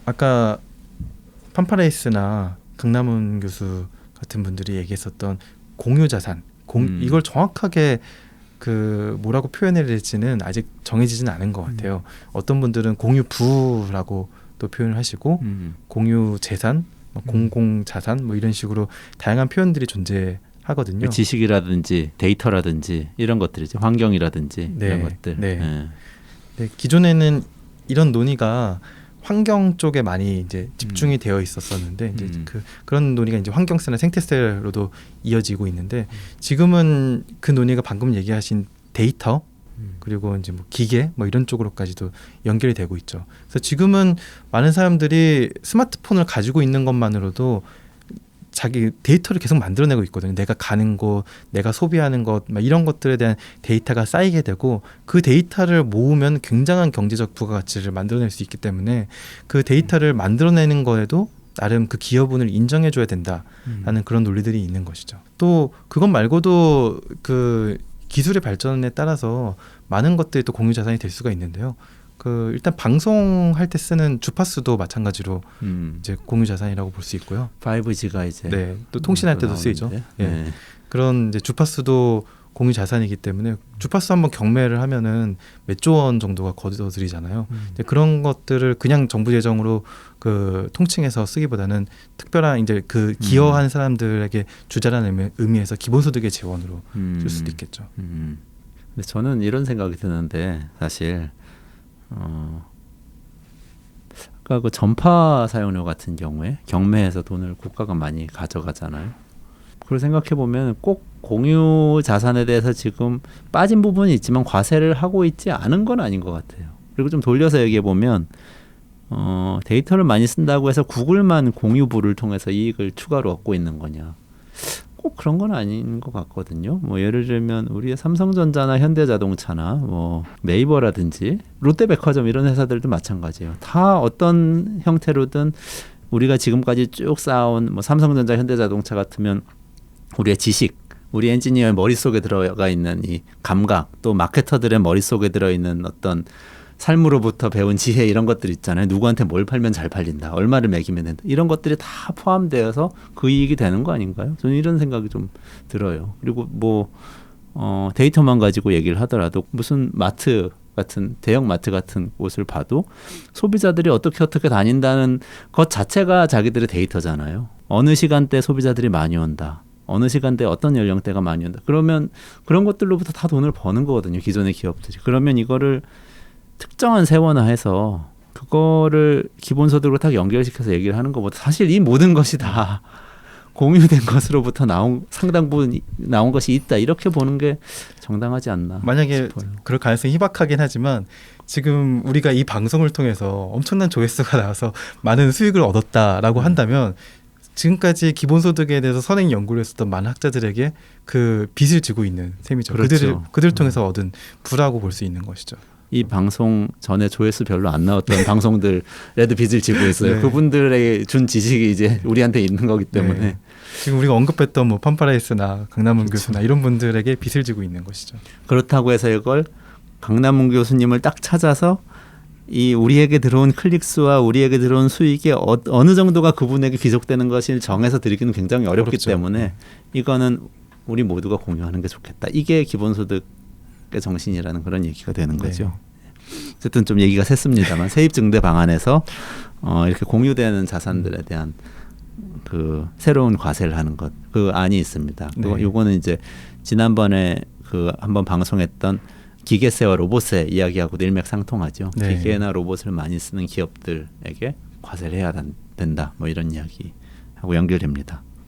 아까 판파레이스나 강남훈 교수 같은 분들이 얘기했었던 공유 자산, 이걸 정확하게 그 뭐라고 표현해야 될지는 아직 정해지지는 않은 것 같아요. 어떤 분들은 공유 부라고 또 표현을 하시고 공유 재산, 공공 자산 뭐 이런 식으로 다양한 표현들이 존재하거든요. 지식이라든지 데이터라든지 이런 것들이죠. 환경이라든지 네, 이런 것들. 네. 네. 네, 기존에는 이런 논의가 환경 쪽에 많이 이제 집중이 되어 있었었는데 이제 그런 논의가 이제 환경세나 생태세로도 이어지고 있는데 지금은 그 논의가 방금 얘기하신 데이터 그리고 이제 뭐 기계 뭐 이런 쪽으로까지도 연결이 되고 있죠. 그래서 지금은 많은 사람들이 스마트폰을 가지고 있는 것만으로도 자기 데이터를 계속 만들어내고 있거든요. 내가 가는 곳, 내가 소비하는 것, 막 이런 것들에 대한 데이터가 쌓이게 되고 그 데이터를 모으면 굉장한 경제적 부가가치를 만들어낼 수 있기 때문에 그 데이터를 만들어내는 거에도 나름 그 기여분을 인정해줘야 된다라는 그런 논리들이 있는 것이죠. 또 그것 말고도 그 기술의 발전에 따라서 많은 것들이 또 공유자산이 될 수가 있는데요. 그 일단 방송할 때 쓰는 주파수도 마찬가지로 이제 공유자산이라고 볼 수 있고요. 5G가 이제 네, 또 통신할 때도 쓰이죠. 네. 예. 그런 이제 주파수도 공유자산이기 때문에 주파수 한번 경매를 하면은 몇 조 원 정도가 거둬들이잖아요. 그런 것들을 그냥 정부 재정으로 그 통칭해서 쓰기보다는 특별한 이제 그 기여한 사람들에게 주자라는 의미에서 기본소득의 재원으로 쓸 수도 있겠죠. 근데 저는 이런 생각이 드는데 사실. 아까 그 전파 사용료 같은 경우에 경매에서 돈을 국가가 많이 가져가잖아요. 그걸 생각해 보면 꼭 공유 자산에 대해서 지금 빠진 부분이 있지만 과세를 하고 있지 않은 건 아닌 것 같아요. 그리고 좀 돌려서 얘기해 보면 데이터를 많이 쓴다고 해서 구글만 공유부를 통해서 이익을 추가로 얻고 있는 거냐? 꼭 그런 건 아닌 것 같거든요. 뭐 예를 들면 우리의 삼성전자나 현대자동차나 뭐 네이버라든지 롯데백화점 이런 회사들도 마찬가지예요. 다 어떤 형태로든 우리가 지금까지 쭉 쌓아온 뭐 삼성전자, 현대자동차 같으면 우리의 지식, 우리 엔지니어의 머릿속에 들어가 있는 이 감각, 또 마케터들의 머릿속에 들어있는 어떤 삶으로부터 배운 지혜 이런 것들 있잖아요. 누구한테 뭘 팔면 잘 팔린다. 얼마를 매기면 된다. 이런 것들이 다 포함되어서 그 이익이 되는 거 아닌가요? 저는 이런 생각이 좀 들어요. 그리고 뭐 데이터만 가지고 얘기를 하더라도 무슨 마트 같은 대형 마트 같은 곳을 봐도 소비자들이 어떻게 다닌다는 것 자체가 자기들의 데이터잖아요. 어느 시간대 소비자들이 많이 온다. 어느 시간대에 어떤 연령대가 많이 온다. 그러면 그런 것들로부터 다 돈을 버는 거거든요. 기존의 기업들이. 그러면 이거를 특정한 세원화해서 그거를 기본소득으로 딱 연결시켜서 얘기를 하는 것보다 사실 이 모든 것이 다 공유된 것으로부터 상당 부분 나온 것이 있다. 이렇게 보는 게 정당하지 않나 만약에 싶어요. 그럴 가능성이 희박하긴 하지만 지금 우리가 이 방송을 통해서 엄청난 조회수가 나와서 많은 수익을 얻었다라고 한다면 지금까지 기본소득에 대해서 선행 연구를 했었던 많은 학자들에게 그 빚을 지고 있는 셈이죠. 그렇죠. 그들을 통해서 얻은 부라고 볼 수 있는 것이죠. 이 방송 전에 조회수 별로 안 나왔던 방송들에도 빚을 지고 있어요. 네. 그분들에게 준 지식이 이제 우리한테 있는 거기 때문에 네. 지금 우리가 언급했던 뭐 판파레이스나 강남훈 그렇죠. 교수나 이런 분들에게 빚을 지고 있는 것이죠. 그렇다고 해서 이걸 강남훈 교수님을 딱 찾아서 이 우리에게 들어온 클릭수와 우리에게 들어온 수익이 어느 정도가 그분에게 귀속되는 것을 정해서 드리기는 굉장히 어렵기 그렇죠. 때문에 이거는 우리 모두가 공유하는 게 좋겠다. 이게 기본소득의 정신이라는 그런 얘기가 되는 거죠. 어쨌든 좀 얘기가 샜습니다만 세입증대 방안에서 이렇게 공유되는 자산들에 대한 그 새로운 과세를 하는 것, 그 안이 있습니다. 네. 요거는 이제 지난번에 그 한번 방송했던 기계세와 로봇세 이야기하고도 일맥상통하죠. 네. 기계나 로봇을 많이 쓰는 기업들에게 과세를 해야 된다. 뭐 이런 이야기하고 연결됩니다.